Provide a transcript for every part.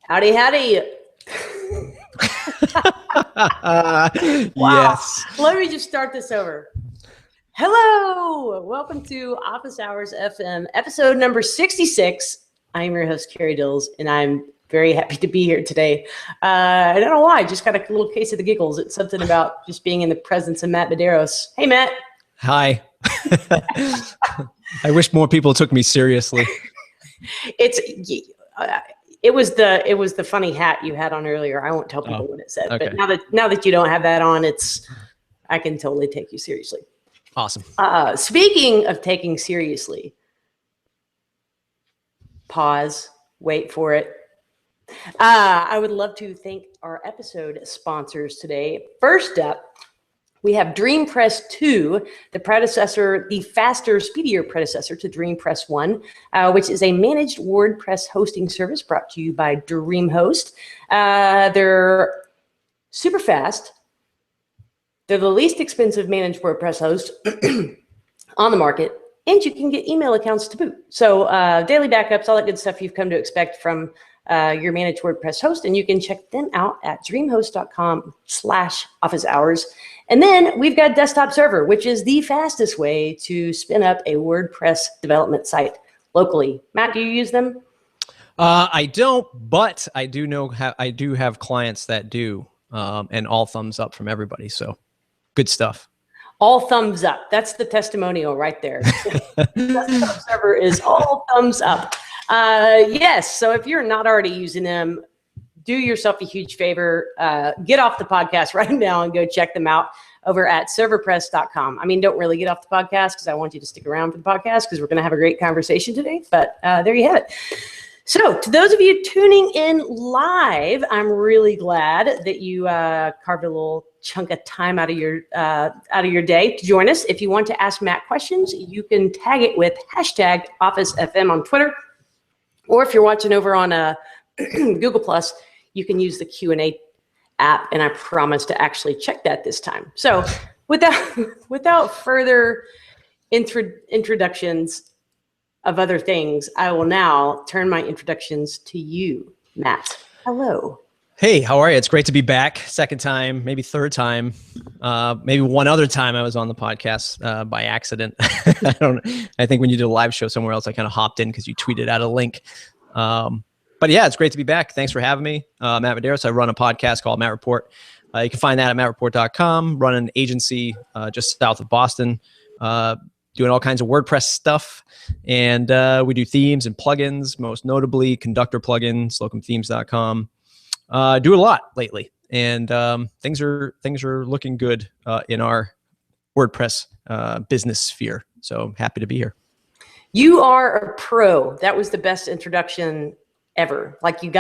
Howdy, howdy. Wow. Yes. Let me just start this over. Hello. Welcome to Office Hours FM, episode number 66. I'm your host, Carrie Dills, and I'm very happy to be here today. I don't know why, I just got a little case of the giggles. It's something about just being in the presence of Matt Medeiros. Hey, Matt. Hi. I wish more people took me seriously. It was the funny hat you had on earlier. I won't tell people what it said, okay. But now that you don't have that on, I can totally take you seriously. Awesome. Speaking of taking seriously, pause, wait for it. I would love to thank our episode sponsors today. First up, we have DreamPress 2, the faster, speedier predecessor to DreamPress 1, which is a managed WordPress hosting service brought to you by DreamHost. They're super fast. They're the least expensive managed WordPress host on the market, and you can get email accounts to boot. So daily backups, all that good stuff you've come to expect from your managed WordPress host, and you can check them out at dreamhost.com/office hours. And then we've got Desktop Server, which is the fastest way to spin up a WordPress development site locally. Matt, do you use them? I don't, but I do have clients that do, and all thumbs up from everybody. So good stuff. All thumbs up. That's the testimonial right there. Desktop Server is all thumbs up. Yes. So if you're not already using them, do yourself a huge favor. Get off the podcast right now and go check them out over at serverpress.com. I mean, don't really get off the podcast because I want you to stick around for the podcast because we're going to have a great conversation today. But there you have it. So to those of you tuning in live, I'm really glad that you carved a little chunk of time out of your day to join us. If you want to ask Matt questions, you can tag it with hashtag OfficeFM on Twitter. Or if you're watching over on Google+, you can use the Q&A app, and I promise to actually check that this time. So without further introductions of other things, I will now turn my introductions to you, Matt. Hello. Hey, how are you? It's great to be back. Second time, maybe third time, maybe one other time I was on the podcast by accident. I think when you did a live show somewhere else, I kind of hopped in because you tweeted out a link. But yeah, it's great to be back. Thanks for having me. Matt Medeiros. I run a podcast called Matt Report. You can find that at mattreport.com. Run an agency just south of Boston, doing all kinds of WordPress stuff. And we do themes and plugins, most notably Conductor plugin, slocumthemes.com. Do a lot lately, and things are looking good in our WordPress business sphere. So happy to be here. You are a pro. That was the best introduction ever. Like you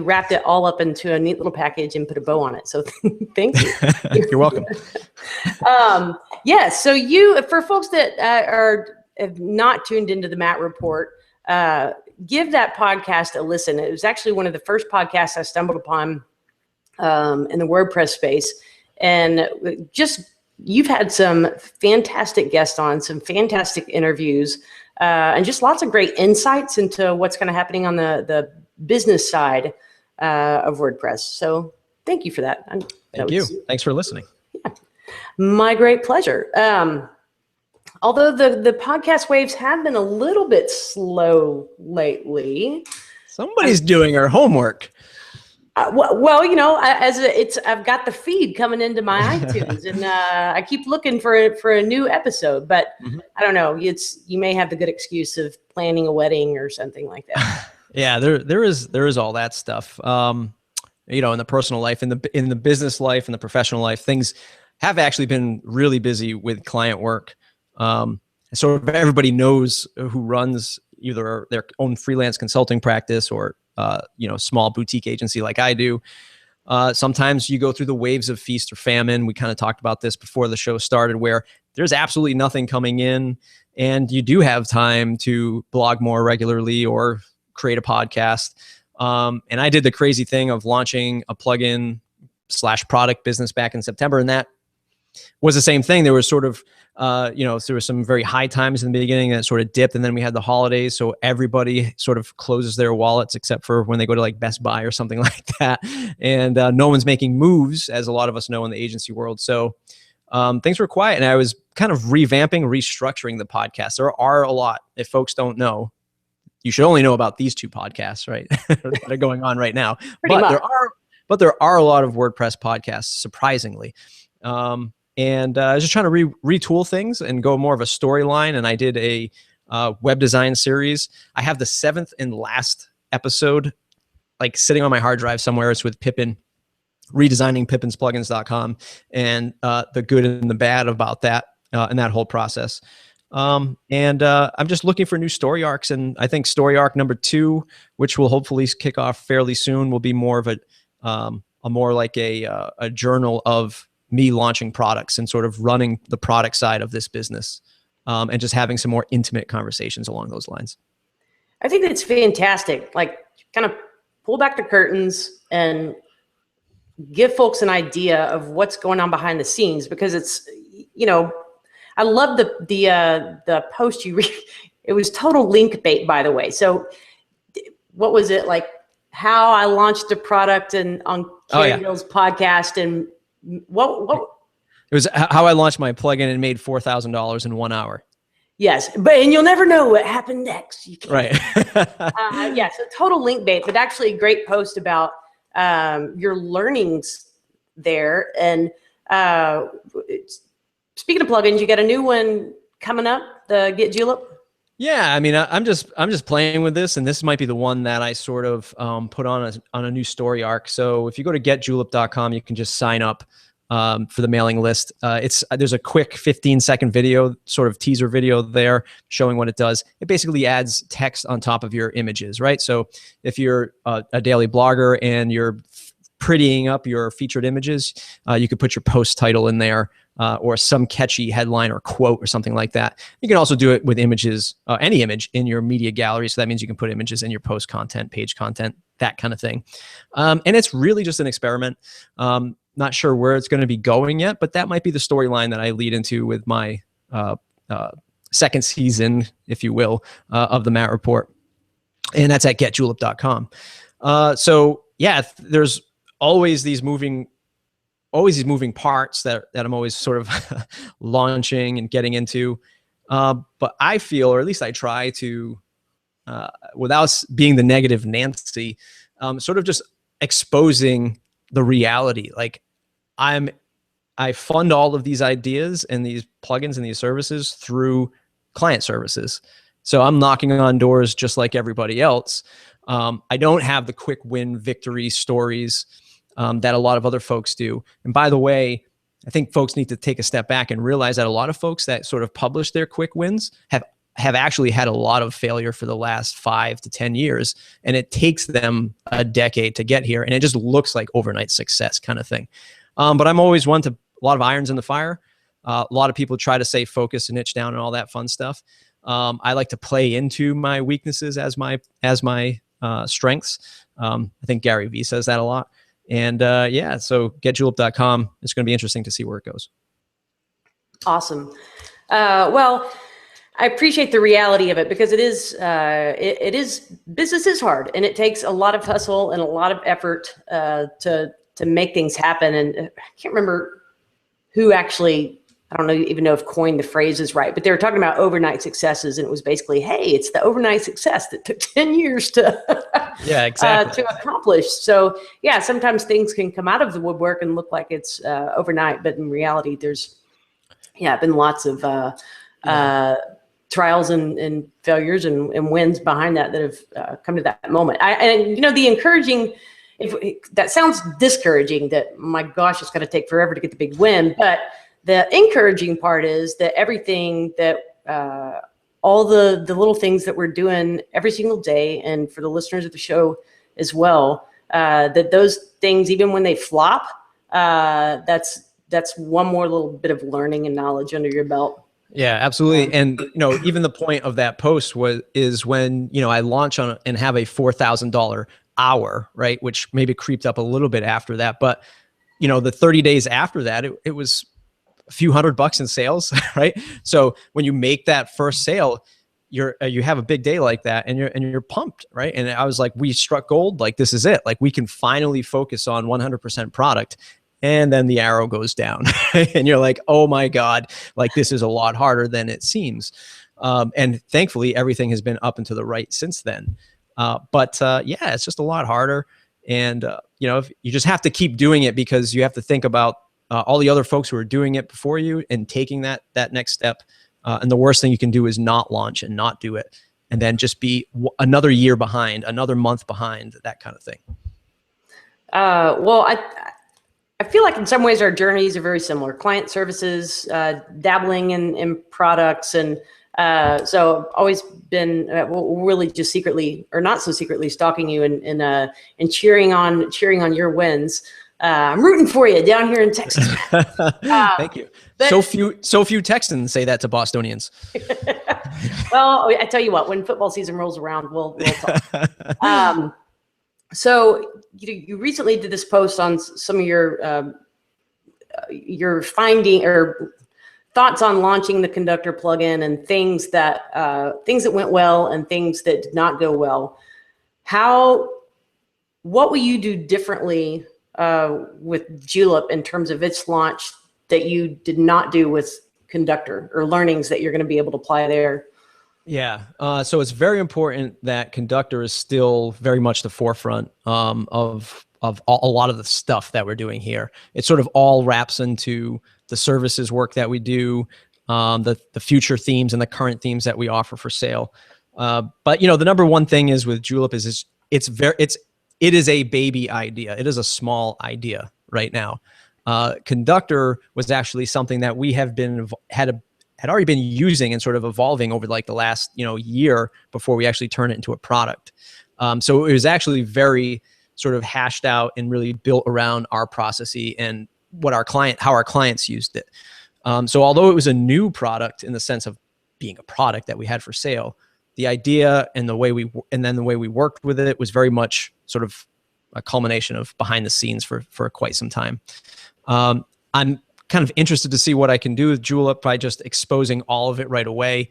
wrapped it all up into a neat little package and put a bow on it. So thank you. You're welcome. Yeah. So for folks that have not tuned into the Matt Report, give that podcast a listen. It was actually one of the first podcasts I stumbled upon in the WordPress space. And you've had some fantastic guests on, some fantastic interviews, and just lots of great insights into what's kind of happening on the business side of WordPress. So thank you for that. Thank you. Thanks for listening. Yeah, my great pleasure. Although the podcast waves have been a little bit slow lately. Somebody's doing her homework. Well, I've got the feed coming into my iTunes, and I keep looking for a new episode. But I don't know. You may have the good excuse of planning a wedding or something like that. Yeah, there is all that stuff. In the personal life, in the business life, and the professional life, things have actually been really busy with client work. So if everybody knows who runs either their own freelance consulting practice or small boutique agency like I do, sometimes you go through the waves of feast or famine. We kind of talked about this before the show started, where there's absolutely nothing coming in, and you do have time to blog more regularly or create a podcast. And I did the crazy thing of launching a plugin /product business back in September, and that was the same thing. There was sort of, there were some very high times in the beginning that sort of dipped, and then we had the holidays. So everybody sort of closes their wallets except for when they go to like Best Buy or something like that. And no one's making moves, as a lot of us know in the agency world. So things were quiet, and I was kind of restructuring the podcast. There are a lot, if folks don't know, you should only know about these two podcasts, right? that are going on right now. But there are a lot of WordPress podcasts, surprisingly. And I was just trying to retool things and go more of a storyline. And I did a web design series. I have the 7th and last episode like sitting on my hard drive somewhere. It's with Pippin, redesigning pippin'splugins.com, and the good and the bad about that and that whole process. I'm just looking for new story arcs. And I think story arc number 2, which will hopefully kick off fairly soon, will be more of a more like a journal of me launching products and sort of running the product side of this business, and just having some more intimate conversations along those lines. I think that's fantastic. Like, kind of pull back the curtains and give folks an idea of what's going on behind the scenes, because it's, I love the post you read. It was total link bait, by the way. So what was it, like how I launched a product and on Carrie Hill's podcast, and what it was how I launched my plugin and made $4,000 in 1 hour. Yes, and you'll never know what happened next. You can't. Right. Yeah, so total link bait, but actually a great post about your learnings there. And speaking of plugins, you got a new one coming up, the Get Julep. Yeah, I mean, I'm just playing with this, and this might be the one that I sort of put on a new story arc. So if you go to getjulep.com, you can just sign up for the mailing list. There's a quick 15-second video, sort of teaser video there showing what it does. It basically adds text on top of your images, right? So if you're a daily blogger and you're prettying up your featured images, you could put your post title in there, or some catchy headline or quote or something like that. You can also do it with images, any image in your media gallery. So that means you can put images in your post content, page content, that kind of thing. And it's really just an experiment. Not sure where it's going to be going yet, but that might be the storyline that I lead into with my second season, if you will, of the Matt Report. And that's at getjulep.com. So yeah, there's always these moving parts that I'm always sort of launching and getting into. But I feel, or at least I try to, without being the negative Nancy, sort of just exposing the reality. Like I fund all of these ideas and these plugins and these services through client services. So I'm knocking on doors just like everybody else. I don't have the quick win victory stories that a lot of other folks do. And by the way, I think folks need to take a step back and realize that a lot of folks that sort of publish their quick wins have actually had a lot of failure for the last 5 to 10 years. And it takes them a decade to get here. And it just looks like overnight success kind of thing. But I'm always one to a lot of irons in the fire. A lot of people try to say focus and niche down and all that fun stuff. I like to play into my weaknesses as my strengths. I think Gary Vee says that a lot. And yeah, so getjulep.com. It's going to be interesting to see where it goes. Awesome. Well, I appreciate the reality of it, because it is business is hard, and it takes a lot of hustle and a lot of effort to make things happen. And I can't remember who actually, I don't even know if coined the phrase is right, but they were talking about overnight successes, and it was basically, hey, it's the overnight success that took 10 years to yeah, exactly. to accomplish. So yeah, sometimes things can come out of the woodwork and look like it's overnight, but in reality, there's been lots of trials and failures and wins behind that have come to that moment. And the encouraging, that sounds discouraging, that my gosh, it's going to take forever to get the big win. But the encouraging part is that everything that, all the little things that we're doing every single day, and for the listeners of the show as well, that those things, even when they flop, that's one more little bit of learning and knowledge under your belt. Yeah, absolutely. And, even the point of that post is when, I launch on and have a $4,000 hour, right? Which maybe creeped up a little bit after that. But, the 30 days after that, it was a few $100 in sales, right? So when you make that first sale, you have a big day like that, and you're pumped, right? And I was like, we struck gold. Like, this is it. Like, we can finally focus on 100% product. And then the arrow goes down, and you're like, oh my God, like, this is a lot harder than it seems. And thankfully, everything has been up and to the right since then. But yeah, it's just a lot harder. And if you just have to keep doing it, because you have to think about all the other folks who are doing it before you and taking that next step. And the worst thing you can do is not launch and not do it, and then just be another year behind, another month behind, that kind of thing. Well, I feel like in some ways our journeys are very similar. Client services, dabbling in products, and so I've always been really just secretly, or not so secretly, stalking you and cheering on your wins. I'm rooting for you down here in Texas. Thank you. So few Texans say that to Bostonians. Well, I tell you what, when football season rolls around, we'll talk. So you recently did this post on some of your finding or thoughts on launching the Conductor plugin, and things that went well and things that did not go well. What will you do differently with Julep in terms of its launch that you did not do with Conductor, or learnings that you're going to be able to apply there? Yeah. So it's very important that Conductor is still very much the forefront of a lot of the stuff that we're doing here. It sort of all wraps into the services work that we do, the future themes and the current themes that we offer for sale. But the number one thing is with Julep is it is a baby idea. It is a small idea right now. Conductor was actually something that we had already been using and sort of evolving over like the last year before we actually turn it into a product. So it was actually very sort of hashed out and really built around our processes and how our clients used it. So although it was a new product in the sense of being a product that we had for sale, the idea and the way we worked with it was very much sort of a culmination of behind the scenes for quite some time. I'm kind of interested to see what I can do with Julep by just exposing all of it right away,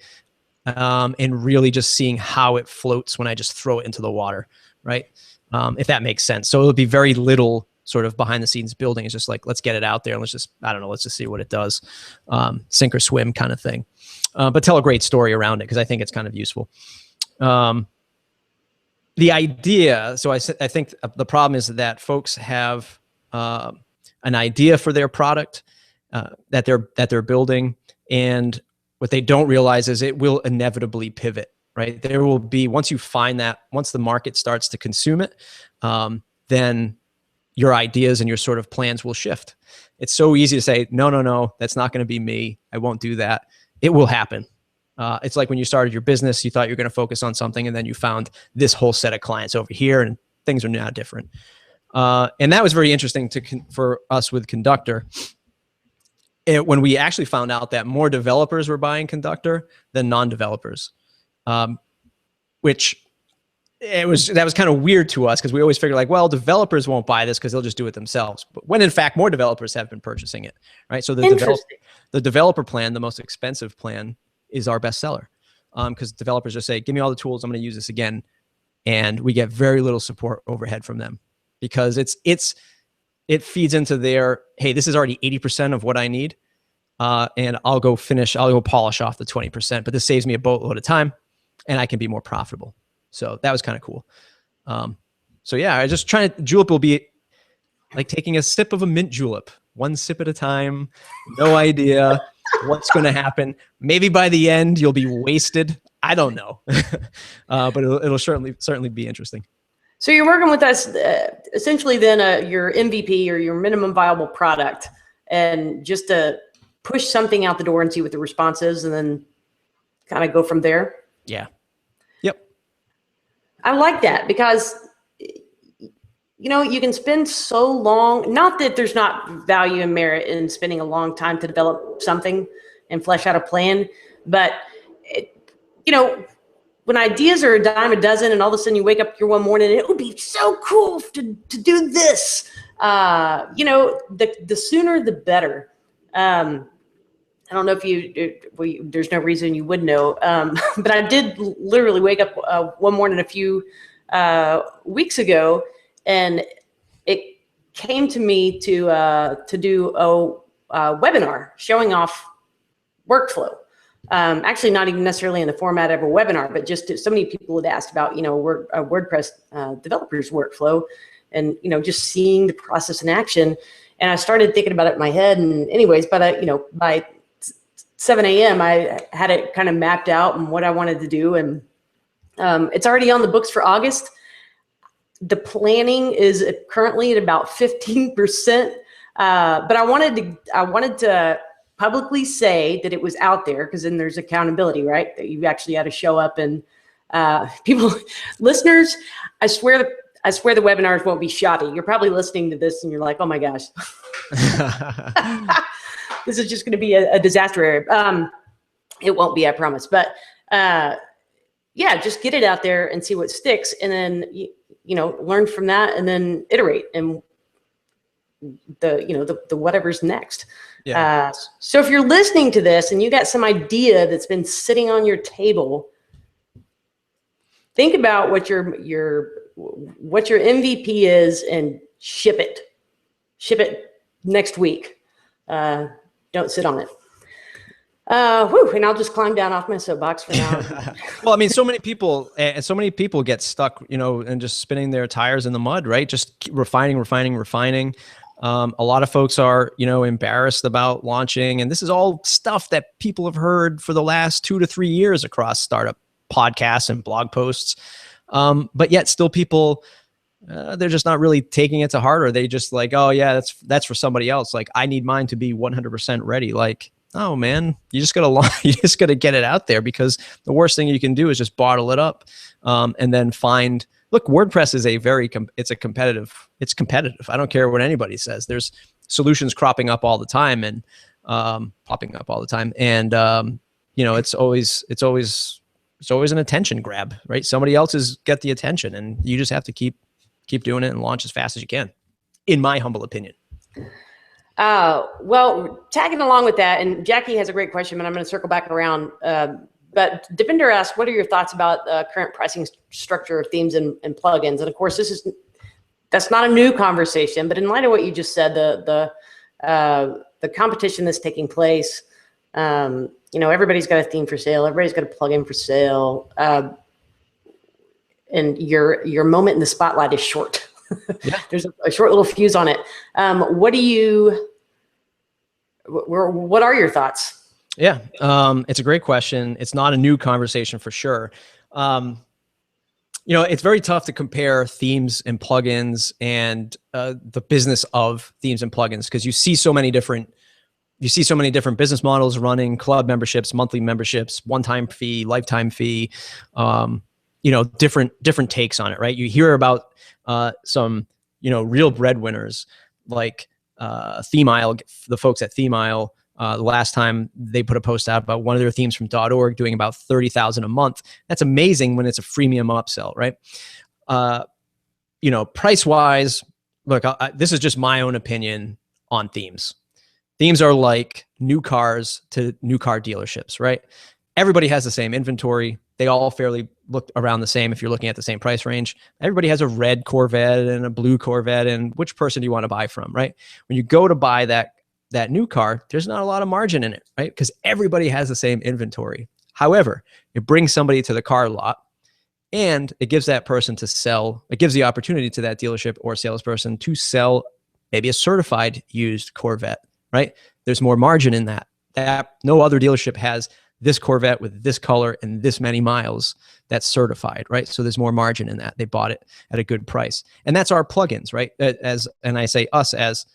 and really just seeing how it floats when I just throw it into the water, right? If that makes sense. So it'll be very little sort of behind the scenes building. It's just like, let's get it out there and let's just see what it does. Sink or swim kind of thing. But tell a great story around it, because I think it's kind of useful. The idea, so I think the problem is that folks have an idea for their product that they're building, and what they don't realize is it will inevitably pivot, right? There will be, once the market starts to consume it, then your ideas and your sort of plans will shift. It's so easy to say, no, that's not going to be me. I won't do that. It will happen. It's like when you started your business, you thought you were going to focus on something, and then you found this whole set of clients over here, and things are now different. And that was very interesting for us with Conductor. When we actually found out that more developers were buying Conductor than non-developers, which that was kind of weird to us, because we always figured like, well, developers won't buy this because they'll just do it themselves. But when in fact, more developers have been purchasing it, right? So the developer plan, the most expensive plan, is our best seller, because developers just say, give me all the tools, I'm going to use this again. And we get very little support overhead from them, because it feeds into their, hey, this is already 80% of what I need. And I'll go polish off the 20%, but this saves me a boatload of time and I can be more profitable. So that was kind of cool. So yeah, I just Julep will be like taking a sip of a mint julep, one sip at a time, no idea what's going to happen. Maybe by the end you'll be wasted. I don't know, but it'll certainly be interesting. So you're working with us essentially then your MVP, or your minimum viable product, and just to push something out the door and see what the response is, and then kind of go from there. Yeah. Yep. I like that, because you can spend so long, not that there's not value and merit in spending a long time to develop something and flesh out a plan, but when ideas are a dime a dozen, and all of a sudden you wake up here one morning and it would be so cool to do this, the sooner the better. I don't know if there's no reason you would know, but I did literally wake up one morning a few weeks ago, and it came to me to do a webinar showing off workflow. Actually, not even necessarily in the format of a webinar, but just so many people had asked about, WordPress developers workflow, and, just seeing the process in action. And I started thinking about it in my head. And anyways, by 7 a.m., I had it kind of mapped out and what I wanted to do. And it's already on the books for August. The planning is currently at about 15%. But I wanted to publicly say that it was out there, because then there's accountability, right? That you actually had to show up, and listeners, I swear the webinars won't be shoddy. You're probably listening to this and you're like, oh my gosh, this is just going to be a disaster. It won't be, I promise. But yeah, just get it out there and see what sticks, and then learn from that, and then iterate, and the whatever's next. Yeah. So if you're listening to this and you got some idea that's been sitting on your table, think about what your MVP is and ship it. Ship it next week. Don't sit on it. And I'll just climb down off my soapbox for now. Well, I mean, so many people get stuck, and just spinning their tires in the mud, right? Just refining. A lot of folks are, embarrassed about launching, and this is all stuff that people have heard for the last 2 to 3 years across startup podcasts and blog posts. But yet still people, they're just not really taking it to heart, or they just like, oh yeah, that's for somebody else. Like, I need mine to be 100% ready. Like, oh man, you just gotta get it out there, because the worst thing you can do is just bottle it up, and then find. Look, WordPress is it's competitive. I don't care what anybody says. There's solutions cropping up all the time, and popping up all the time, and it's always an attention grab, right? Somebody else has got the attention, and you just have to keep doing it and launch as fast as you can, in my humble opinion. Well, tagging along with that, and Jackie has a great question, but I'm going to circle back around. But Devinder asked, what are your thoughts about current pricing structure of themes and plugins? And of course, that's not a new conversation, but in light of what you just said, the competition that's taking place, everybody's got a theme for sale, everybody's got a plugin for sale, and your moment in the spotlight is short. Yeah. There's a short little fuse on it. What are your thoughts? Yeah, it's a great question. It's not a new conversation for sure. It's very tough to compare themes and plugins and the business of themes and plugins, because you see so many different business models running: club memberships, monthly memberships, one-time fee, lifetime fee. Different takes on it, right? You hear about some real breadwinners like Theme Isle, the folks at Theme Isle. The last time they put a post out about one of their themes from .org doing about $30,000 a month. That's amazing when it's a freemium upsell, right? Price wise, look, this is just my own opinion on themes. Themes are like new cars to new car dealerships, right? Everybody has the same inventory. They all fairly look around the same if you're looking at the same price range. Everybody has a red Corvette and a blue Corvette, and which person do you want to buy from, right? When you go to buy that new car, there's not a lot of margin in it, right? Because everybody has the same inventory. However, it brings somebody to the car lot, and it gives that person to sell. It gives the opportunity to that dealership or salesperson to sell maybe a certified used Corvette, right? There's more margin in that. That no other dealership has this Corvette with this color and this many miles that's certified, right? So there's more margin in that. They bought it at a good price. And that's our plugins, right? And I say us as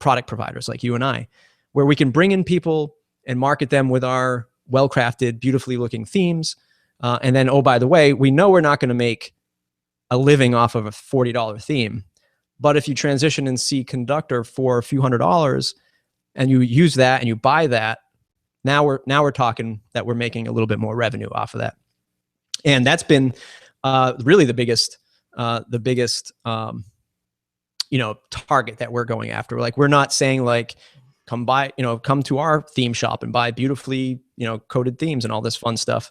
product providers like you and I, where we can bring in people and market them with our well-crafted, beautifully looking themes. And then, oh, by the way, we know we're not going to make a living off of a $40 theme. But if you transition and see Conductor for a few $100s and you use that and you buy that, now we're talking that we're making a little bit more revenue off of that. And that's been really the biggest target that we're going after. Like, we're not saying like, come to our theme shop and buy beautifully, coded themes and all this fun stuff.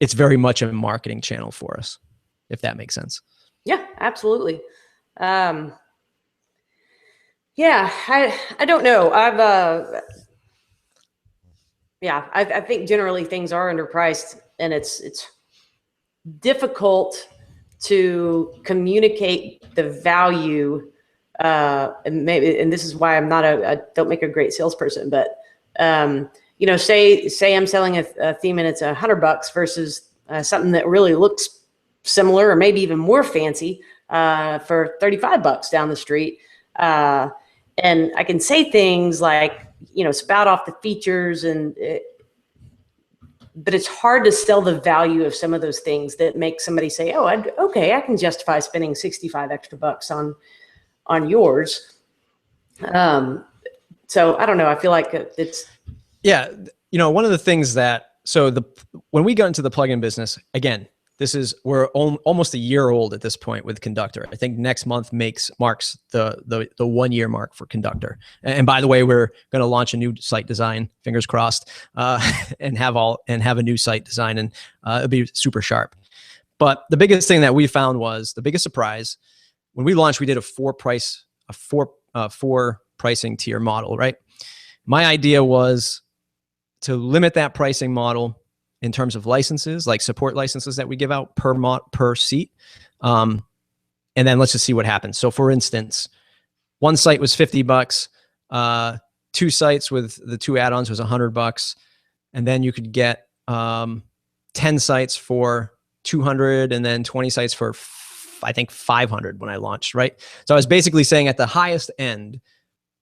It's very much a marketing channel for us, if that makes sense. Yeah, absolutely. Yeah, I don't know. I think generally things are underpriced, and it's difficult to communicate the value. And this is why I don't make a great salesperson, but say I'm selling a theme and it's $100 versus something that really looks similar or maybe even more fancy for $35 down the street. And I can say things like, spout off the features but it's hard to sell the value of some of those things that make somebody say, oh, okay, I can justify spending 65 extra bucks on yours. So I don't know. I feel like it's. Yeah. One of the things when we got into the plugin business, again, we're almost a year old at this point with Conductor. I think next month marks the 1 year mark for Conductor. And by the way, we're going to launch a new site design, fingers crossed, and have a new site design, and it'll be super sharp. But the biggest thing that we found was the biggest surprise when we launched. We did a four pricing tier model, right? My idea was to limit that pricing model in terms of licenses, like support licenses that we give out per seat. And then let's just see what happens. So for instance, one site was $50, 2 sites with the 2 add-ons was $100. And then you could get 10 sites for $200 and then 20 sites for, I think, $500 when I launched, right? So I was basically saying at the highest end,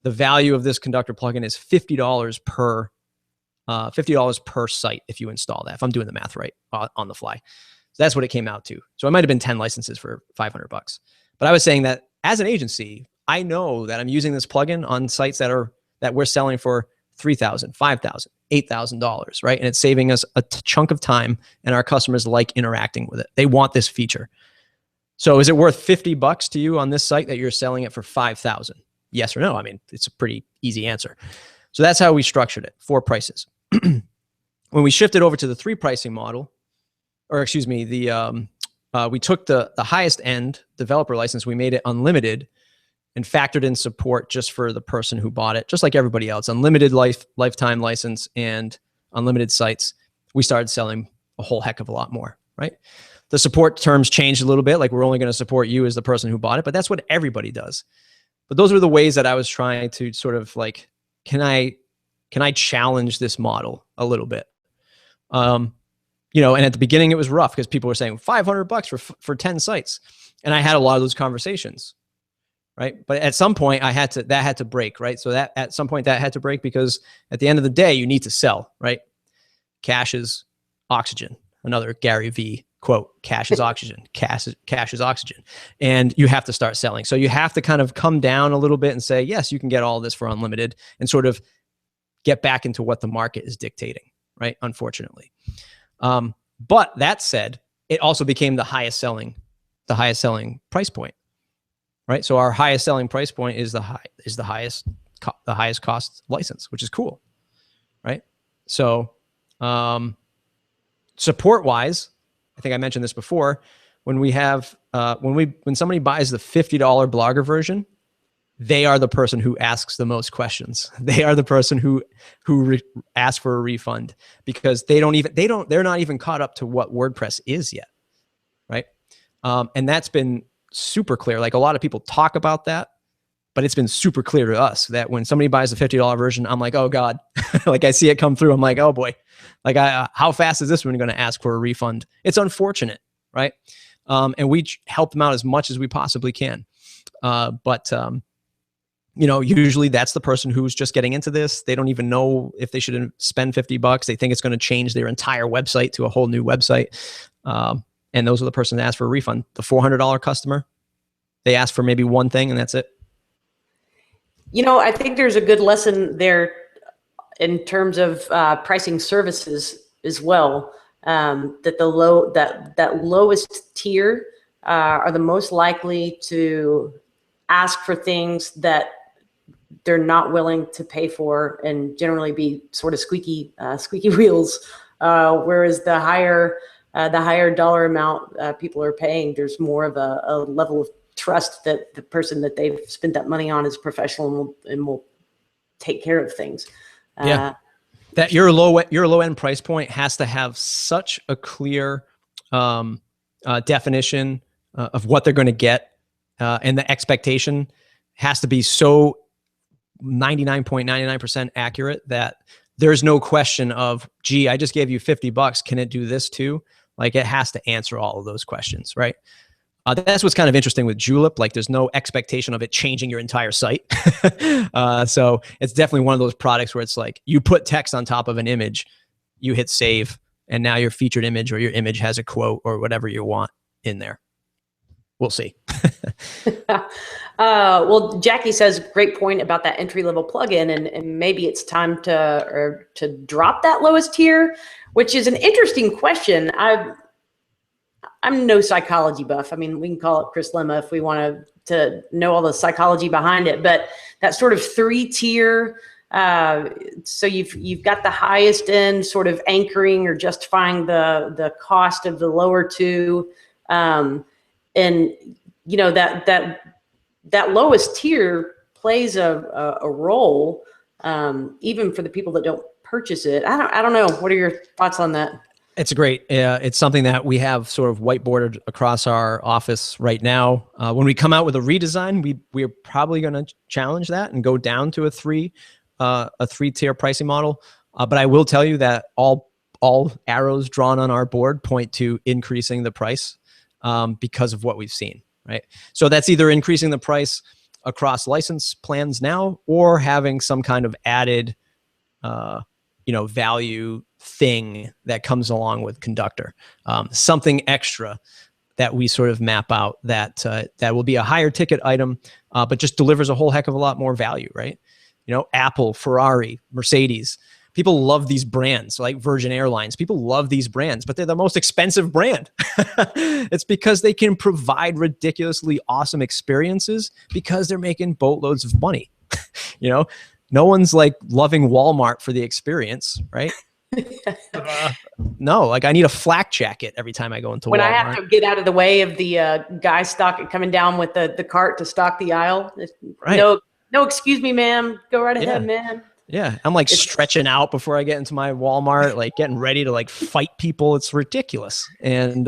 the value of this Conductor plugin is $50 per site if you install that, if I'm doing the math right on the fly. So that's what it came out to. So it might've been 10 licenses for $500. But I was saying that as an agency, I know that I'm using this plugin on sites that we're selling for $3,000, $5,000, $8,000, right? And it's saving us a chunk of time, and our customers like interacting with it. They want this feature. So is it worth $50 to you on this site that you're selling it for $5,000? Yes or no? I mean, it's a pretty easy answer. So that's how we structured it, 4 prices. When we shifted over to the 3 pricing model, or excuse me, we took the highest end developer license, we made it unlimited and factored in support just for the person who bought it, just like everybody else, unlimited lifetime license and unlimited sites. We started selling a whole heck of a lot more, right? The support terms changed a little bit, like we're only going to support you as the person who bought it, but that's what everybody does. But those were the ways that I was trying to sort of like, can I challenge this model a little bit? And at the beginning it was rough because people were saying $500 for 10 sites. And I had a lot of those conversations, right? But at some point that had to break, right? So that at some point that had to break because at the end of the day, you need to sell, right? Cash is oxygen. Another Gary V quote, cash is oxygen, cash is oxygen. And you have to start selling. So you have to kind of come down a little bit and say, yes, you can get all this for unlimited, and sort of get back into what the market is dictating, right? Unfortunately. But that said, it also became the highest selling price point, right? So our highest selling price point is the highest cost license, which is cool, right? So support wise, I think I mentioned this before, when we have when somebody buys the $50 Blogger version, they are the person who asks the most questions. They are the person who asks for a refund because they're not even caught up to what WordPress is yet, right? And that's been super clear. Like a lot of people talk about that, but it's been super clear to us that when somebody buys the $50 version, I'm like, oh God, like I see it come through. I'm like, oh boy, like how fast is this one going to ask for a refund? It's unfortunate, right? And we help them out as much as we possibly can. But usually that's the person who's just getting into this. They don't even know if they should spend $50. They think it's going to change their entire website to a whole new website. And those are the person that ask for a refund. The $400 customer, they ask for maybe one thing and that's it. I think there's a good lesson there in terms of pricing services as well. That lowest tier are the most likely to ask for things that they're not willing to pay for, and generally be sort of squeaky wheels. Whereas the higher dollar amount people are paying, there's more of a level of trust that the person that they've spent that money on is professional and will take care of things. Yeah. That your low end price point has to have such a clear definition of what they're going to get, and the expectation has to be so 99.99% accurate that there's no question of, gee, I just gave you $50. Can it do this too? Like, it has to answer all of those questions, right? That's what's kind of interesting with Julep. Like, there's no expectation of it changing your entire site. So it's definitely one of those products where it's like, you put text on top of an image, you hit save, and now your featured image or your image has a quote or whatever you want in there. We'll see. Well, Jackie says, great point about that entry-level plugin, and maybe it's time to drop that lowest tier, which is an interesting question. I'm no psychology buff. I mean, we can call it Chris Lemma if we want to know all the psychology behind it, but that sort of 3-tier, so you've got the highest end sort of anchoring or justifying the cost of the lower two, and you know, that lowest tier plays a role, even for the people that don't purchase it. I don't know. What are your thoughts on that? It's great. It's something that we have sort of whiteboarded across our office right now. When we come out with a redesign, we're probably going to challenge that and go down to a 3-tier pricing model. But I will tell you that all arrows drawn on our board point to increasing the price because of what we've seen, right? So that's either increasing the price across license plans now, or having some kind of added, value thing that comes along with Conductor, something extra that we sort of map out that will be a higher ticket item, but just delivers a whole heck of a lot more value, right? You know, Apple, Ferrari, Mercedes, people love these brands, like Virgin Airlines. People love these brands, but they're the most expensive brand. It's because they can provide ridiculously awesome experiences because they're making boatloads of money. You know, no one's like loving Walmart for the experience, right? No, like, I need a flak jacket every time I go into when Walmart. I have to get out of the way of the guy coming down with the cart to stock the aisle. Right. No, excuse me, ma'am. Go right ahead, man. Yeah, I'm like stretching out before I get into my Walmart, like getting ready to like fight people. It's ridiculous. And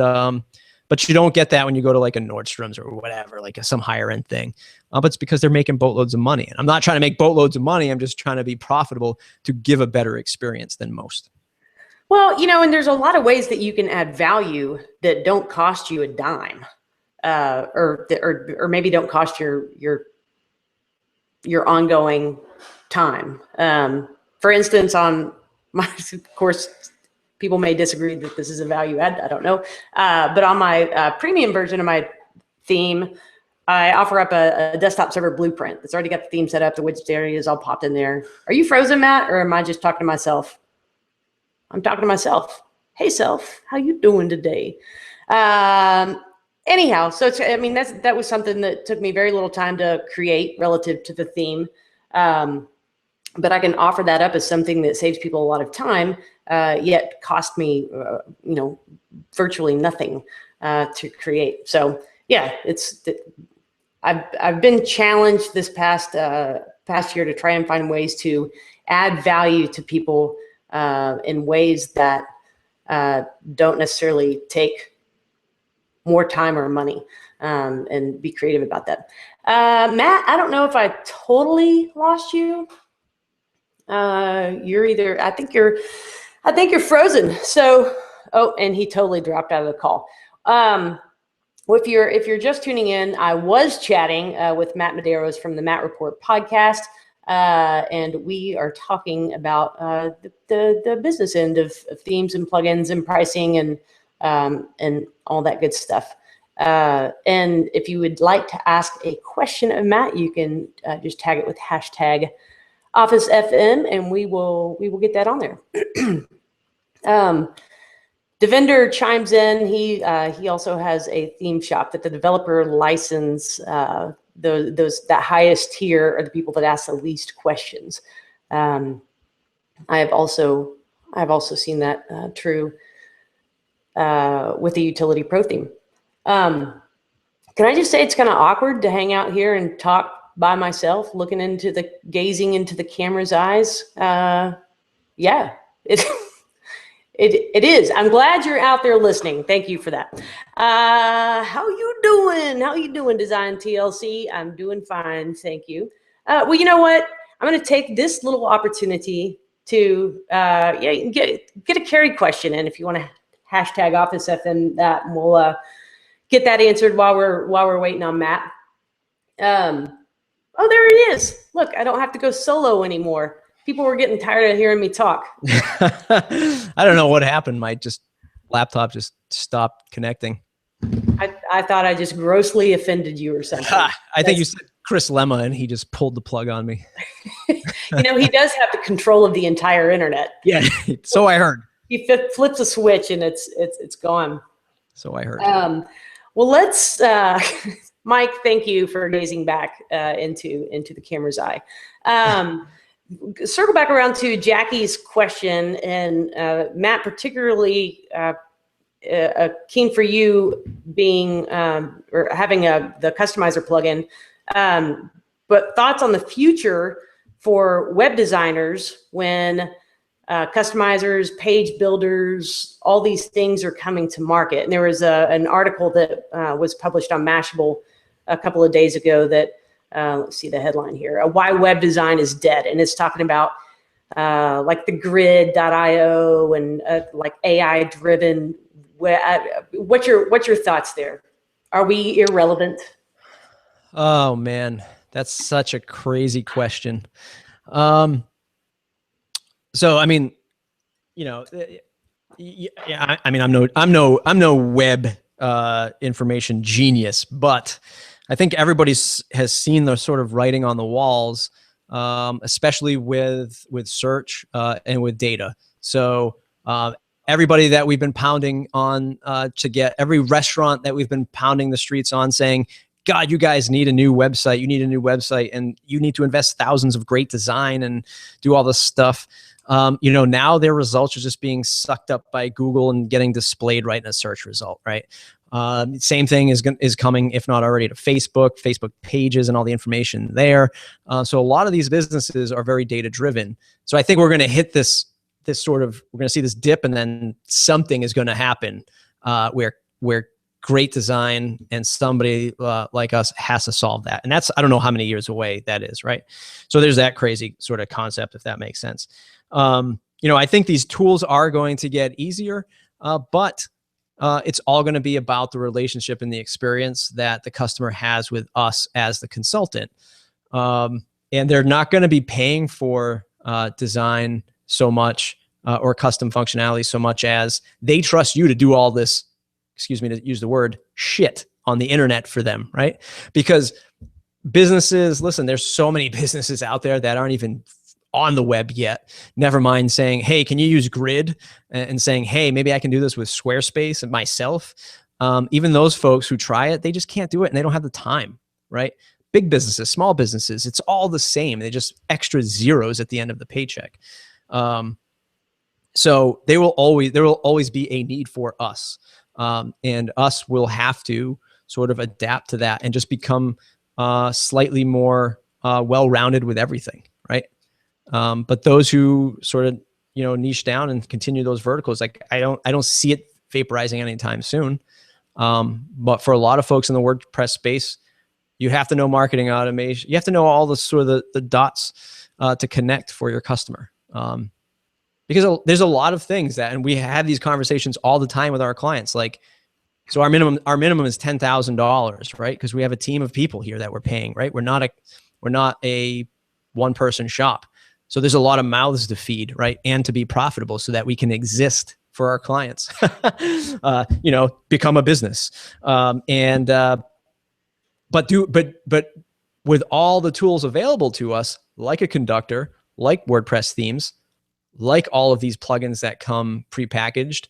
but you don't get that when you go to like a Nordstrom's or whatever, like some higher end thing. But it's because they're making boatloads of money. And I'm not trying to make boatloads of money. I'm just trying to be profitable to give a better experience than most. Well, you know, and there's a lot of ways that you can add value that don't cost you a dime, or maybe don't cost your ongoing time. For instance, on my, of course, people may disagree that this is a value add. I don't know. But on my premium version of my theme, I offer up a desktop server blueprint that's already got the theme set up. The widget area is all popped in there. Are you frozen, Matt, or am I just talking to myself? I'm talking to myself. Hey, self, how you doing today? Anyhow, so I mean, that was something that took me very little time to create relative to the theme. But I can offer that up as something that saves people a lot of time, yet cost me, virtually nothing to create. So yeah, I've been challenged this past year to try and find ways to add value to people in ways that don't necessarily take more time or money, and be creative about that. Matt, I don't know if I totally lost you. I think you're frozen. So, and he totally dropped out of the call. Well, if you're just tuning in, I was chatting with Matt Medeiros from the Matt Report podcast, and we are talking about the business end of themes and plugins and pricing and all that good stuff. And if you would like to ask a question of Matt, you can just tag it with hashtag OfficeFM, and we will get that on there. Devender chimes in. He also has a theme shop that the developer license that highest tier are the people that ask the least questions. I've also seen that true with the utility pro theme. Can I just say it's kind of awkward to hang out here and talk by myself, gazing into the camera's eyes? Yeah, it is. I'm glad you're out there listening. Thank you for that. How you doing? How you doing, Design TLC? I'm doing fine, thank you. Well, you know what? I'm going to take this little opportunity to get a carry question in. If you want to hashtag Office FM that, and we'll get that answered while we're waiting on Matt. Oh, there he is. Look, I don't have to go solo anymore. People were getting tired of hearing me talk. I don't know what happened. My laptop just stopped connecting. I thought I just grossly offended you or something. I think you said Chris Lemma, and he just pulled the plug on me. You know, he does have the control of the entire internet. Yeah, so I heard. He flips a switch and it's gone. So I heard. Well, let's, Mike, thank you for gazing back into the camera's eye. Circle back around to Jackie's question, and Matt, particularly keen for you being or having the customizer plugin. But thoughts on the future for web designers when customizers, page builders, all these things are coming to market. And there was an article that was published on Mashable a couple of days ago that, let's see the headline here, Why Web Design is Dead. And it's talking about like the grid.io and like AI-driven. What's your thoughts there? Are we irrelevant? Oh, man, that's such a crazy question. So, I mean, you know, yeah, I mean, I'm no web information genius, but I think everybody has seen the sort of writing on the walls, especially with search and with data. So everybody that we've been pounding on to get, every restaurant that we've been pounding the streets on saying, God, you guys need a new website. You need a new website, and you need to invest thousands of great design and do all this stuff. You know, now their results are just being sucked up by Google and getting displayed right in a search result, right? Same thing is coming, if not already, to Facebook pages and all the information there. So a lot of these businesses are very data driven. So I think we're going to hit this sort of, we're going to see this dip, and then something is going to happen where great design and somebody like us has to solve that. And that's, I don't know how many years away that is, right? So there's that crazy sort of concept, if that makes sense. You know, I think these tools are going to get easier, but it's all going to be about the relationship and the experience that the customer has with us as the consultant. And they're not going to be paying for design so much or custom functionality so much as they trust you to do all this, excuse me to use the word, shit on the internet for them, right? Because businesses, listen, there's so many businesses out there that aren't even on the web yet. Never mind saying, hey, can you use Grid? And saying, hey, maybe I can do this with Squarespace and myself. Even those folks who try it, they just can't do it, and they don't have the time, right? Big businesses, small businesses, it's all the same. They just extra zeros at the end of the paycheck. So there will always be a need for us. And us will have to sort of adapt to that and just become slightly more well-rounded with everything, right? But those who sort of, you know, niche down and continue those verticals, like I don't see it vaporizing anytime soon. But for a lot of folks in the WordPress space, you have to know marketing automation. You have to know all the sort of the dots to connect for your customer. Because there's a lot of things that, and we have these conversations all the time with our clients. Like, so our minimum is $10,000, right? Because we have a team of people here that we're paying, right? We're not a one-person shop. So there's a lot of mouths to feed, right? And to be profitable so that we can exist for our clients, you know, become a business. But with all the tools available to us, like a Conductor, like WordPress themes, like all of these plugins that come prepackaged,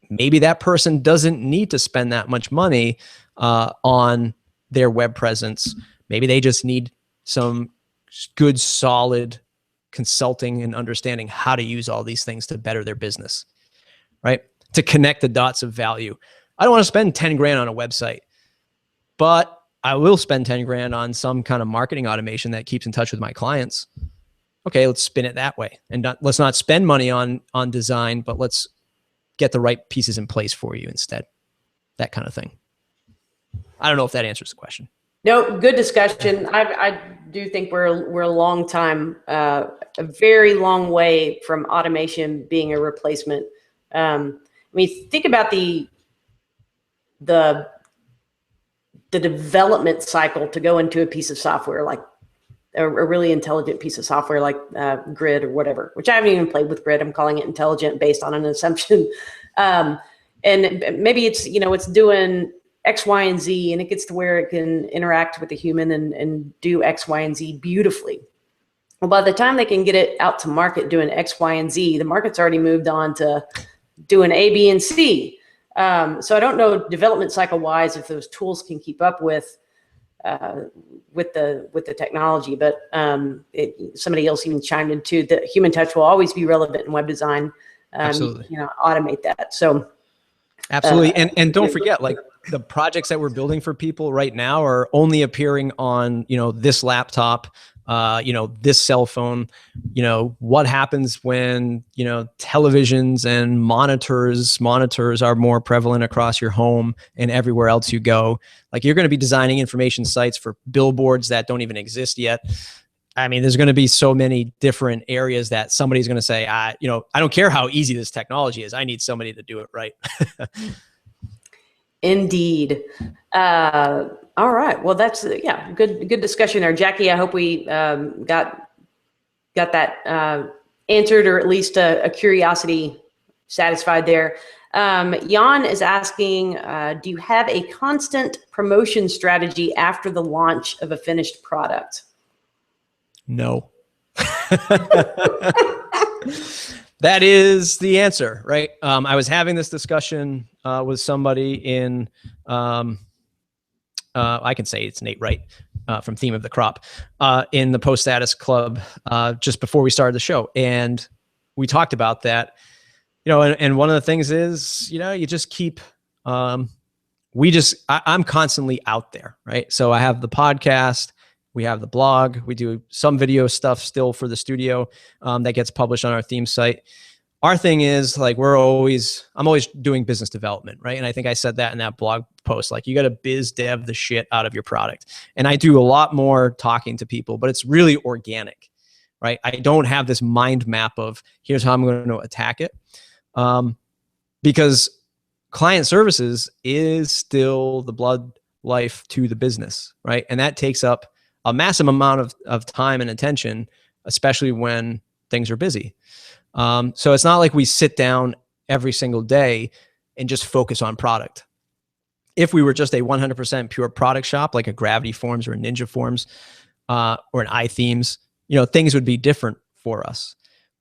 maybe that person doesn't need to spend that much money on their web presence. Maybe they just need some good, solid consulting and understanding how to use all these things to better their business, right? To connect the dots of value. I don't want to spend 10 grand on a website, but I will spend 10 grand on some kind of marketing automation that keeps in touch with my clients. Okay, let's spin it that way. And let's not spend money on design, but let's get the right pieces in place for you instead. That kind of thing. I don't know if that answers the question. No, good discussion. I do think we're a long time, a very long way from automation being a replacement. I mean, think about the development cycle to go into a piece of software, like a really intelligent piece of software like Grid or whatever, which I haven't even played with Grid. I'm calling it intelligent based on an assumption. And maybe it's, it's doing X, Y, and Z, and it gets to where it can interact with the human and do X, Y, and Z beautifully. Well, by the time they can get it out to market doing X, Y, and Z, the market's already moved on to doing A, B, and C. So I don't know development cycle wise if those tools can keep up with the technology, but somebody else even chimed in too that human touch will always be relevant in web design. Absolutely. Automate that. So absolutely. And don't forget, like the projects that we're building for people right now are only appearing on, this laptop, this cell phone. What happens when, televisions and monitors are more prevalent across your home and everywhere else you go. Like you're going to be designing information sites for billboards that don't even exist yet. I mean, there's going to be so many different areas that somebody's going to say, I don't care how easy this technology is. I need somebody to do it right. Indeed. All right. Well, that's good discussion there, Jackie. I hope we got that answered, or at least a curiosity satisfied there. Jan is asking, do you have a constant promotion strategy after the launch of a finished product? No. That is the answer, right? I was having this discussion with somebody in, I can say it's Nate Wright from Theme of the Crop in the Post Status Club just before we started the show. And we talked about that, and one of the things is, you just keep, I'm constantly out there, right? So I have the podcast, we have the blog, we do some video stuff still for the studio that gets published on our theme site. Our thing is like, I'm always doing business development, right? And I think I said that in that blog post, like you got to biz dev the shit out of your product. And I do a lot more talking to people, but it's really organic, right? I don't have this mind map of here's how I'm going to attack it. Because client services is still the blood life to the business, right? And that takes up a massive amount of time and attention, especially when things are busy. So it's not like we sit down every single day and just focus on product. If we were just a 100% pure product shop, like a Gravity Forms or a Ninja Forms or an iThemes, things would be different for us.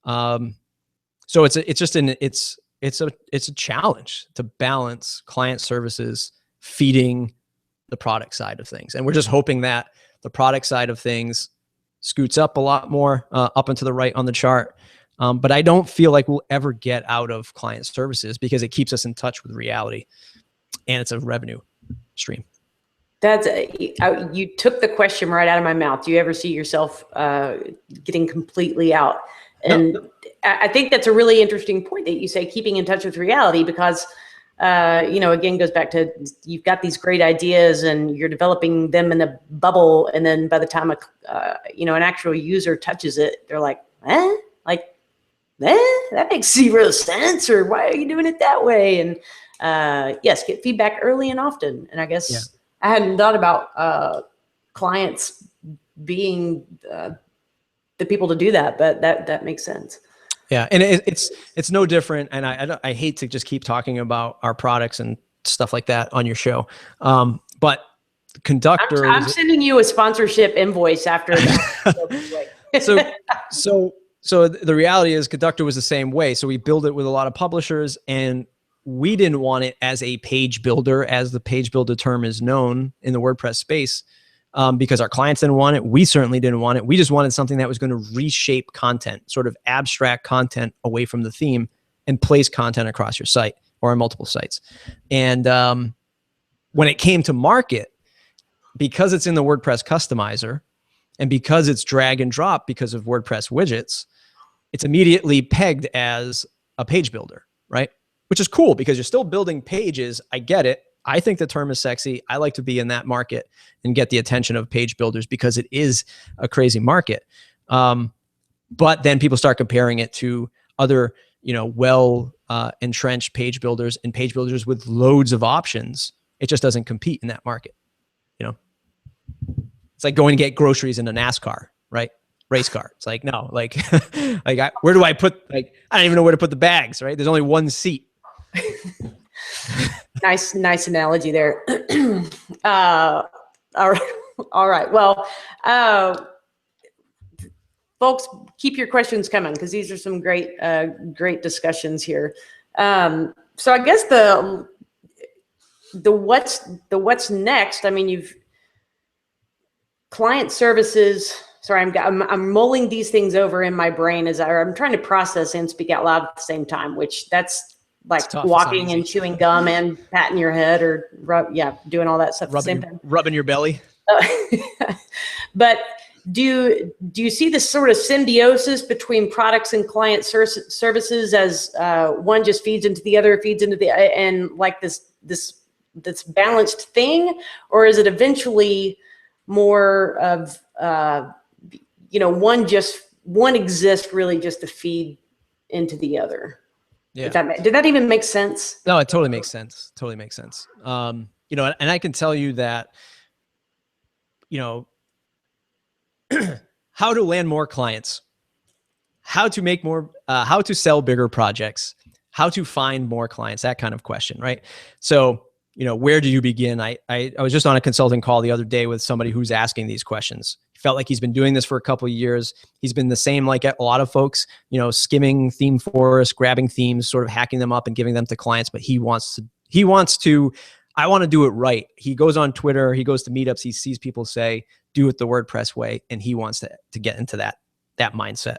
So it's a challenge to balance client services feeding the product side of things. And we're just hoping that the product side of things scoots up a lot more up and to the right on the chart. But I don't feel like we'll ever get out of client services because it keeps us in touch with reality and it's a revenue stream. You took the question right out of my mouth. Do you ever see yourself getting completely out? And no. I think that's a really interesting point that you say, keeping in touch with reality, because again, goes back to, you've got these great ideas and you're developing them in a bubble. And then by the time an actual user touches it, they're like, that makes zero sense. Or why are you doing it that way? And yes, get feedback early and often. And I guess I hadn't thought about clients being the people to do that, but that makes sense. Yeah, and it's no different. And I hate to just keep talking about our products and stuff like that on your show, but Conductor. I'm sending you a sponsorship invoice after that. So the reality is Conductor was the same way. So we build it with a lot of publishers, and we didn't want it as a page builder, as the page builder term is known in the WordPress space, because our clients didn't want it. We certainly didn't want it. We just wanted something that was going to reshape content, sort of abstract content away from the theme and place content across your site or on multiple sites. And when it came to market, because it's in the WordPress customizer and because it's drag and drop because of WordPress widgets, it's immediately pegged as a page builder, right? Which is cool because you're still building pages. I get it. I think the term is sexy. I like to be in that market and get the attention of page builders because it is a crazy market. But then people start comparing it to other, entrenched page builders and page builders with loads of options. It just doesn't compete in that market. It's like going to get groceries in a NASCAR, right? Race car. It's like, no, where do I put, I don't even know where to put the bags, right? There's only one seat. Nice analogy there. All right. Well, folks, keep your questions coming because these are some great discussions here. So I guess the what's next. I mean, you've client services. Sorry, I'm mulling these things over in my brain as I'm trying to process and speak out loud at the same time, which that's like walking and chewing gum and patting your head or doing all that stuff at the same time. Rubbing your belly. But do you see this sort of symbiosis between products and client services as one just feeds into the other, and like this balanced thing, or is it eventually more of one exists really just to feed into the other? Yeah. Did that even make sense? No, it totally makes sense. Totally makes sense. And I can tell you that, how to land more clients, how to make more, how to sell bigger projects, how to find more clients, that kind of question, right? So, where do you begin? I was just on a consulting call the other day with somebody who's asking these questions. He felt like he's been doing this for a couple of years. He's been the same like a lot of folks, skimming theme forests, grabbing themes, sort of hacking them up and giving them to clients. But he wants to, I want to do it right. He goes on Twitter, he goes to meetups, he sees people say, do it the WordPress way. And he wants to get into that mindset.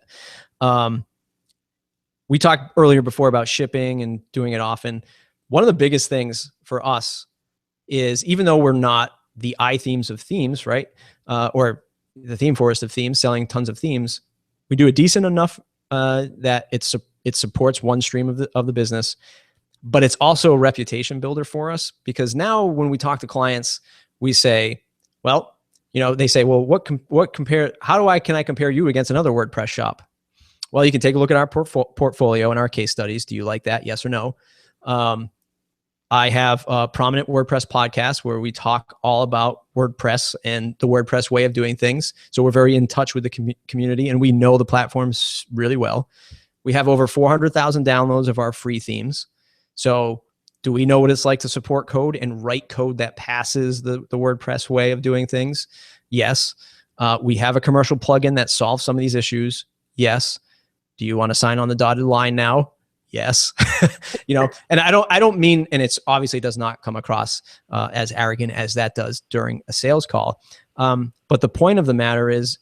We talked earlier before about shipping and doing it often. One of the biggest things for us is, even though we're not the iThemes of themes, right? Or the theme forest of themes, selling tons of themes, we do a decent enough that it supports one stream of the business, but it's also a reputation builder for us, because now when we talk to clients, we say, well, they say, well, can I compare you against another WordPress shop? Well, you can take a look at our portfolio and our case studies. Do you like that? Yes or no? I have a prominent WordPress podcast where we talk all about WordPress and the WordPress way of doing things. So we're very in touch with the community and we know the platforms really well. We have over 400,000 downloads of our free themes. So do we know what it's like to support code and write code that passes the WordPress way of doing things? Yes. We have a commercial plugin that solves some of these issues. Yes. Do you want to sign on the dotted line now? Yes. And I don't mean, and it's obviously does not come across as arrogant as that does during a sales call. But the point of the matter is,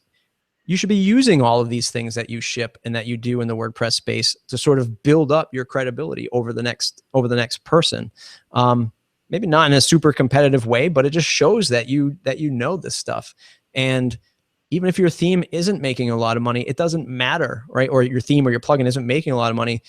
you should be using all of these things that you ship and that you do in the WordPress space to sort of build up your credibility over the next person. Maybe not in a super competitive way, but it just shows that you know this stuff. And even if your theme isn't making a lot of money, it doesn't matter, right? Or your theme or your plugin isn't making a lot of money,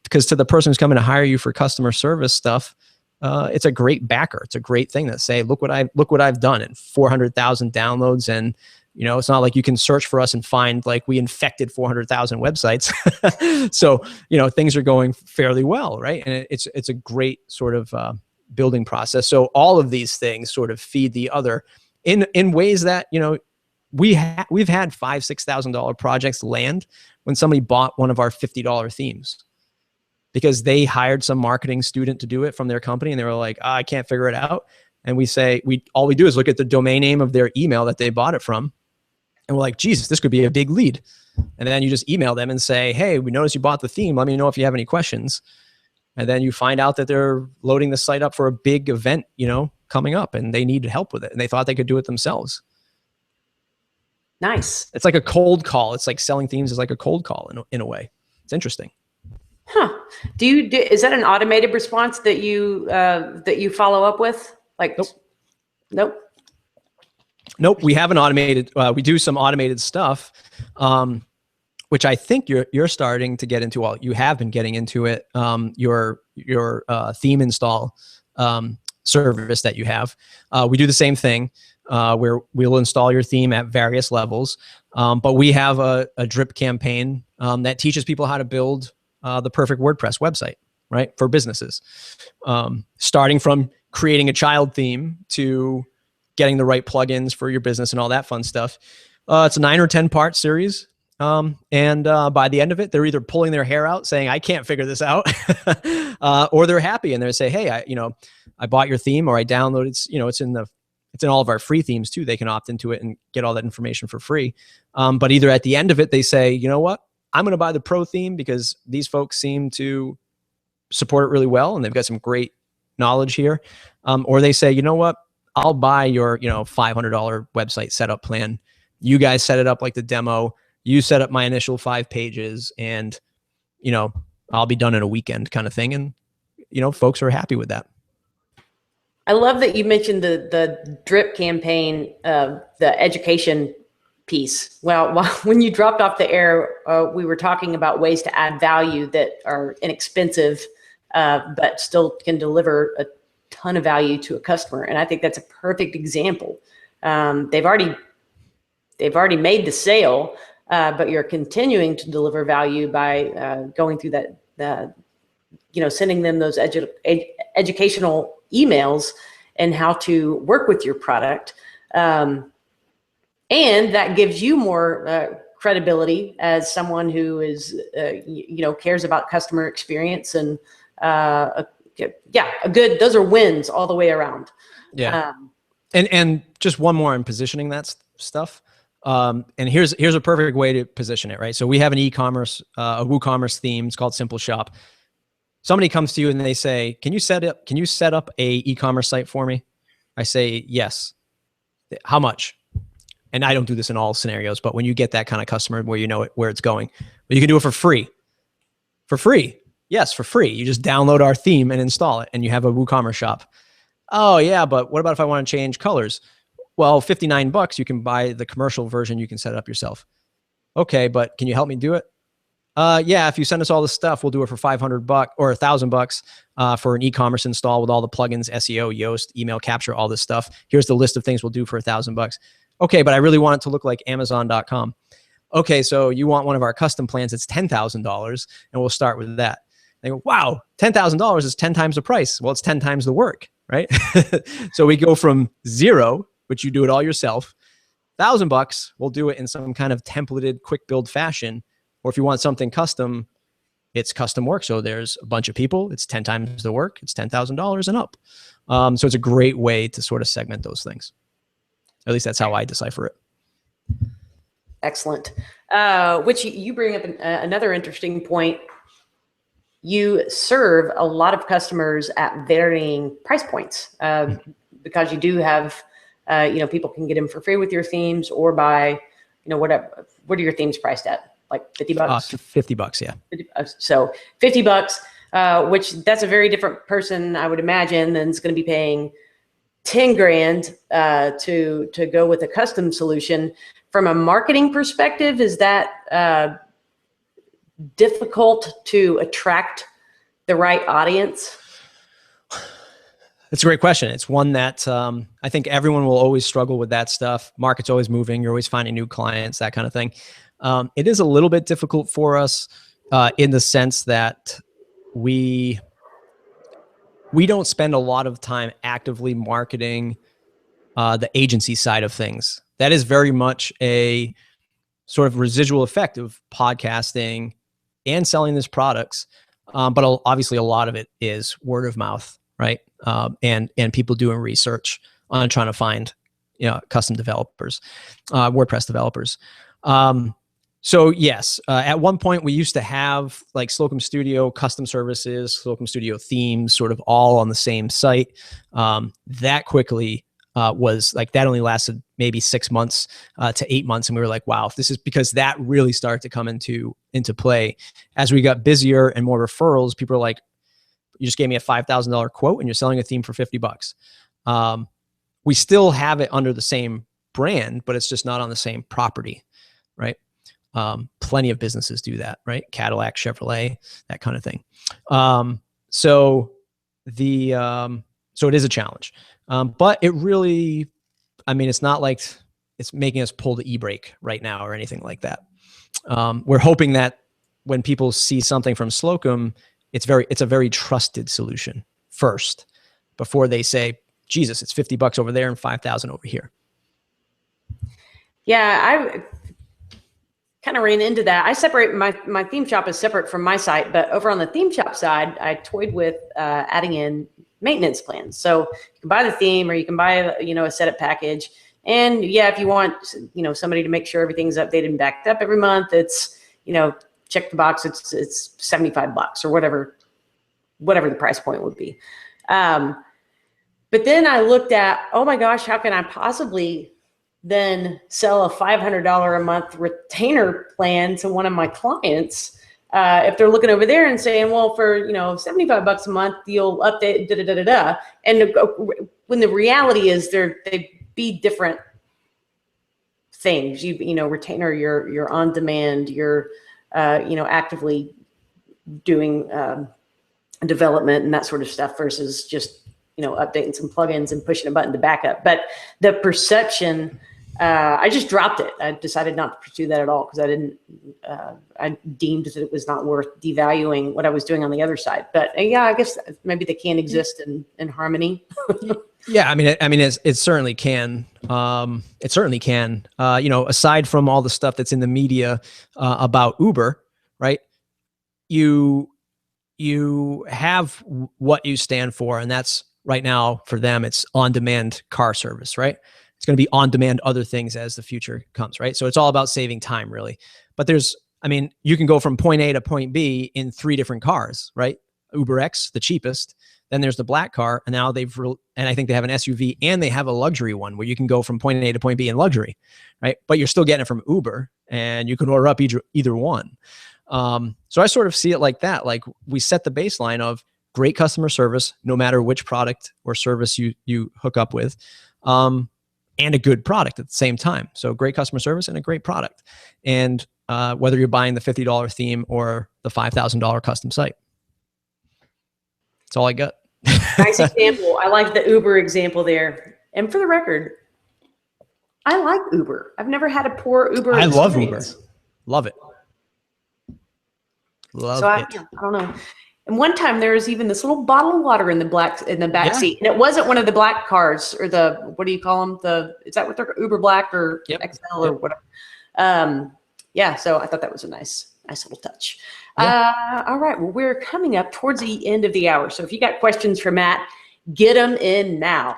because to the person who's coming to hire you for customer service stuff, it's a great backer. It's a great thing to say, look what I've done, and 400,000 downloads. And it's not like you can search for us and find like we infected 400,000 websites. So things are going fairly well, right? And it's a great sort of building process. So all of these things sort of feed the other in ways that we've had $5,000-$6,000 projects land when somebody bought one of our $50 themes, because they hired some marketing student to do it from their company, and they were like, I can't figure it out. And we say, all we do is look at the domain name of their email that they bought it from, and we're like, Jesus, this could be a big lead. And then you just email them and say, hey, we noticed you bought the theme. Let me know if you have any questions. And then you find out that they're loading the site up for a big event, coming up, and they need help with it. And they thought they could do it themselves. Nice. It's like a cold call. It's like selling themes is like a cold call in a way. It's interesting. Huh. Is that an automated response that you follow up with? Like, nope. Nope. We have an automated, we do some automated stuff, which I think you're starting to get into. Well, you have been getting into it. Your theme install service that you have. We do the same thing where we'll install your theme at various levels. But we have a drip campaign that teaches people how to build the perfect WordPress website, right, for businesses. Starting from creating a child theme to getting the right plugins for your business and all that fun stuff. It's a 9 or 10 part series. And by the end of it, they're either pulling their hair out saying, I can't figure this out, or they're happy and they say, hey, I bought your theme, or I downloaded, it's in all of our free themes too. They can opt into it and get all that information for free. But either at the end of it, they say, you know what, I'm going to buy the pro theme because these folks seem to support it really well. And they've got some great knowledge here. Or they say, you know what, I'll buy your, $500 website setup plan. You guys set it up like the demo. You set up my initial 5 pages and, I'll be done in a weekend kind of thing. And, folks are happy with that. I love that you mentioned the drip campaign, the education piece. Well, when you dropped off the air, we were talking about ways to add value that are inexpensive, but still can deliver a ton of value to a customer. And I think that's a perfect example. They've already made the sale, but you're continuing to deliver value by going through that, sending them those educational emails and how to work with your product. And that gives you more credibility as someone who is, cares about customer experience and those are wins all the way around. Yeah. And just one more in positioning that stuff. And here's a perfect way to position it, right? So we have an e-commerce, a WooCommerce theme. It's called Simple Shop. Somebody comes to you and they say, can you set up a e-commerce site for me? I say, yes. How much? And I don't do this in all scenarios, but when you get that kind of customer where you know where it's going, well, you can do it for free. For free. Yes, for free. You just download our theme and install it and you have a WooCommerce shop. Oh yeah, but what about if I want to change colors? Well, $59, you can buy the commercial version. You can set it up yourself. Okay, but can you help me do it? Yeah, if you send us all this stuff, we'll do it for $500 or $1,000 for an e-commerce install with all the plugins, SEO, Yoast, email capture, all this stuff. Here's the list of things we'll do for $1,000. Okay, but I really want it to look like Amazon.com. Okay, so you want one of our custom plans? It's $10,000, and we'll start with that. They go, wow, $10,000 is 10 times the price. Well, it's 10 times the work, right? So we go from 0, which you do it all yourself, $1,000, we'll do it in some kind of templated, quick build fashion. Or if you want something custom, it's custom work. So there's a bunch of people, it's 10 times the work, it's $10,000 and up. So it's a great way to sort of segment those things. At least that's how I decipher it. Excellent. Which you bring up another interesting point. You serve a lot of customers at varying price points because you do have, people can get them for free with your themes or by, whatever. What are your themes priced at? Like $50? $50, yeah. So $50, which that's a very different person, I would imagine, than is going to be paying 10 grand to go with a custom solution. From a marketing perspective, is that difficult to attract the right audience? It's a great question. It's one that I think everyone will always struggle with that stuff. Market's always moving. You're always finding new clients, that kind of thing. It is a little bit difficult for us in the sense that we don't spend a lot of time actively marketing the agency side of things. That is very much a sort of residual effect of podcasting and selling these products. But obviously a lot of it is word of mouth, right? And people doing research on trying to find, custom developers, WordPress developers. So yes, at one point we used to have like Slocum Studio custom services, Slocum Studio themes, sort of all on the same site. That quickly was like, that only lasted maybe 6 months to 8 months, and we were like, wow, this is because that really started to come into play as we got busier and more referrals. People are like, you just gave me a $5,000 quote and you're selling a theme for $50. We still have it under the same brand, but it's just not on the same property, right? Plenty of businesses do that, right? Cadillac, Chevrolet, that kind of thing. So it is a challenge, but it really, I mean, it's not like it's making us pull the e-brake right now or anything like that. We're hoping that when people see something from Slocum, it's a very trusted solution first, before they say, Jesus, it's $50 over there and 5,000 over here. Yeah, I kind of ran into that. I separate my theme shop is separate from my site, but over on the theme shop side, I toyed with adding in maintenance plans. So you can buy the theme, or you can buy a setup package. And yeah, if you want somebody to make sure everything's updated and backed up every month, it's check the box. It's $75 or whatever the price point would be. But then I looked at, oh my gosh, how can I possibly then sell a $500 a month retainer plan to one of my clients if they're looking over there and saying, well, for $75 a month, you'll update da da da da da. And when the reality is they be different things. Retainer, you're on demand, you're actively doing development and that sort of stuff, versus just updating some plugins and pushing a button to back up. But the perception, I just dropped it. I decided not to pursue that at all, because I deemed that it was not worth devaluing what I was doing on the other side. But yeah, I guess maybe they can exist in harmony. Yeah, I mean, it certainly can. It certainly can. Aside from all the stuff that's in the media about Uber, right? You have what you stand for, and that's right now for them, it's on-demand car service, right? It's going to be on-demand other things as the future comes, right? So it's all about saving time, really. But you can go from point A to point B in 3 different cars, right? Uber X, the cheapest. Then there's the black car, and now and I think they have an SUV, and they have a luxury one where you can go from point A to point B in luxury, right? But you're still getting it from Uber, and you can order up either one. So I sort of see it like that. Like, we set the baseline of great customer service, no matter which product or service you hook up with, and a good product at the same time. So great customer service and a great product. And whether you're buying the $50 theme or the $5,000 custom site. That's all I got. Nice example. I like the Uber example there. And for the record, I like Uber. I've never had a poor Uber experience. I love Uber. Love it. I don't know. And one time there was even this little bottle of water in the back seat, and it wasn't one of the black cars, or what do you call them? Is that what they're, Uber Black or XL or whatever? Yeah. So I thought that was a nice little touch. Yeah. All right. Well, we're coming up towards the end of the hour. So if you got questions for Matt, get them in now.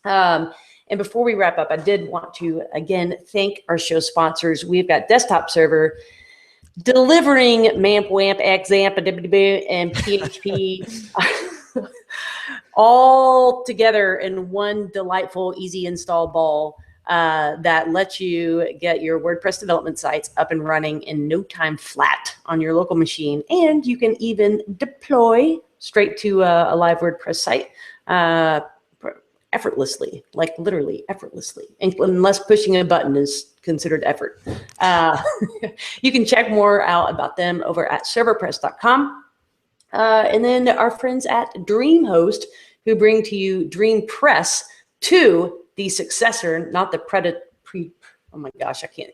And before we wrap up, I did want to again thank our show sponsors. We've got Desktop Server, delivering MAMP, WAMP, XAMPP, and PHP all together in one delightful, easy install ball that lets you get your WordPress development sites up and running in no time flat on your local machine. And you can even deploy straight to a live WordPress site effortlessly, like literally effortlessly, unless pushing a button is considered effort. You can check more out about them over at serverpress.com. And then our friends at DreamHost, who bring to you DreamPress 2, the successor, not the oh my gosh, I can't.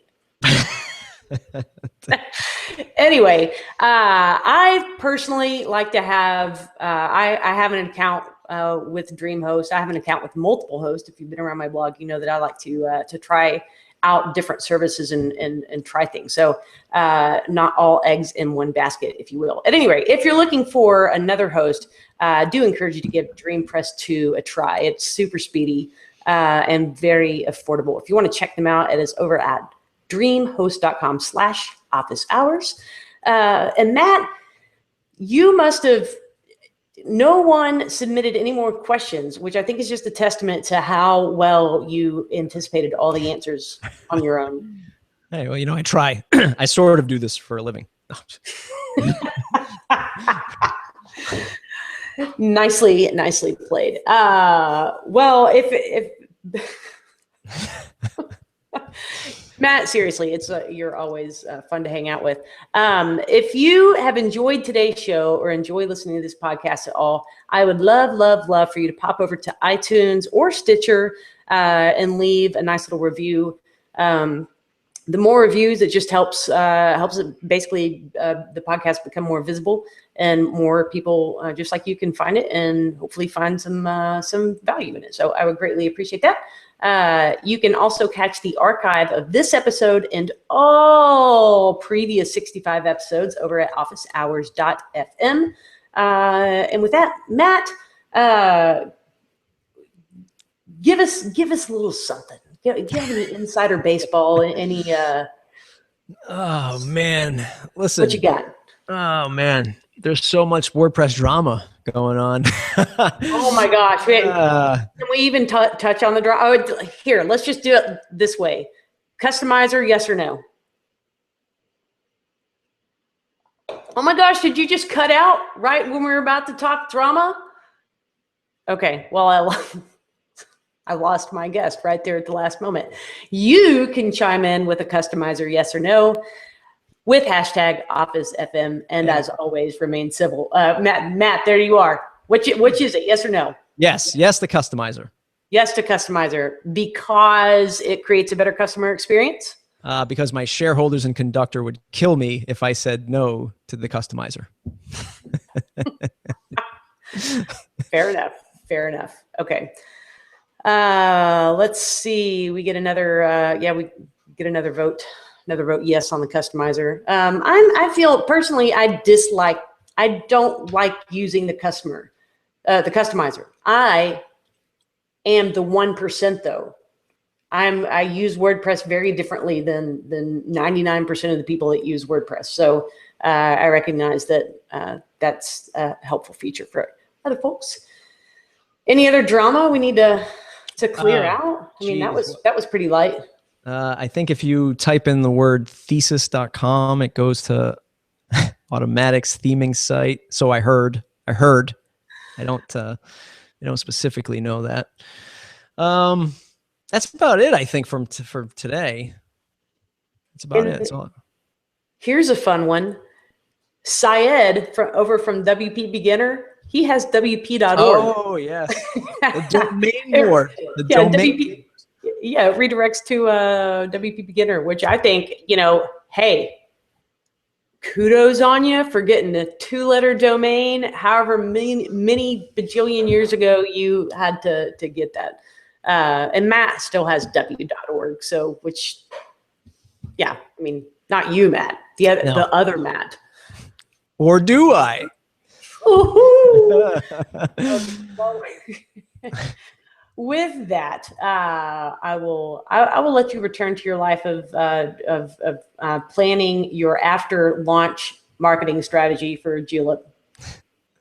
Anyway, I personally like to have, I have an account with DreamHost. I have an account with multiple hosts. If you've been around my blog, you know that I like to try out different services and try things. So not all eggs in one basket, if you will. At any rate, if you're looking for another host, I do encourage you to give DreamPress 2 a try. It's super speedy and very affordable. If you want to check them out, it is over at dreamhost.com/office hours. And Matt, you must have, no one submitted any more questions, which I think is just a testament to how well you anticipated all the answers on your own. Hey, well, I try. I sort of do this for a living. Nicely played. Well, if Matt, seriously, you're always fun to hang out with. If you have enjoyed today's show or enjoy listening to this podcast at all, I would love for you to pop over to iTunes or Stitcher and leave a nice little review. The more reviews, it just helps it basically the podcast become more visible, and more people just like you can find it and hopefully find some value in it. So I would greatly appreciate that. You can also catch the archive of this episode and all previous 65 episodes over at officehours.fm. And with that, Matt, give us a little something. Do you have any insider baseball? Any? Oh man, listen. What you got? Oh man, there's so much WordPress drama going on. Oh my gosh! Can we even touch on the drama? Oh, here, let's just do it this way. Customizer, yes or no? Oh my gosh! Did you just cut out right when we were about to talk drama? Okay. Well, I lost my guest right there at the last moment. You can chime in with a customizer, yes or no, with hashtag OfficeFM, and as always, remain civil. Matt, there you are. Which is it, yes or no? Yes, the customizer. Yes to customizer, because it creates a better customer experience? Because my shareholders and conductor would kill me if I said no to the customizer. Fair enough. Okay. Let's see. We get another. We get another vote. Another vote yes on the customizer. I feel personally I don't like using the customizer. I am the 1% though. I use WordPress very differently than 99% of the people that use WordPress. So I recognize that that's a helpful feature for other folks. Any other drama we need to clear out? I mean, that was pretty light. I think if you type in the word thesis.com, it goes to Automatic's theming site. So I heard. I don't specifically know that. That's about it, I think, for today. That's about it. Here's a fun one. Syed over from WP Beginner. He has WP.org. Oh, yes. The domain board. WP, it redirects to WP Beginner, which I think, hey, kudos on you for getting a 2-letter domain. However many bajillion years ago you had to get that. And Matt still has W.org. So, not you, Matt. The other Matt. Or do I? With that, I will let you return to your life of planning your after launch marketing strategy for Julep.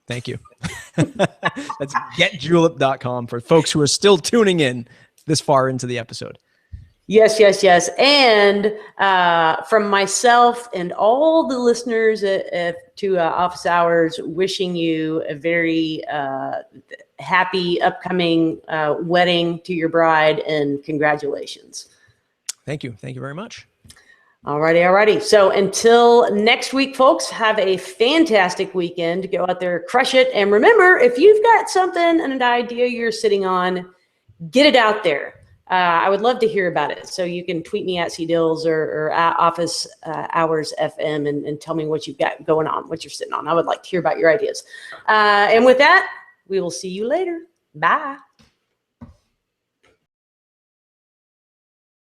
Thank you. That's getjulep.com for folks who are still tuning in this far into the episode. Yes. And from myself and all the listeners to Office Hours, wishing you a very happy upcoming wedding to your bride, and congratulations. Thank you. Thank you very much. Alrighty. So until next week, folks, have a fantastic weekend. Go out there, crush it. And remember, if you've got something and an idea you're sitting on, get it out there. I would love to hear about it. So you can tweet me at CDills or at Office Hours FM and tell me what you've got going on, what you're sitting on. I would like to hear about your ideas. And with that, we will see you later. Bye.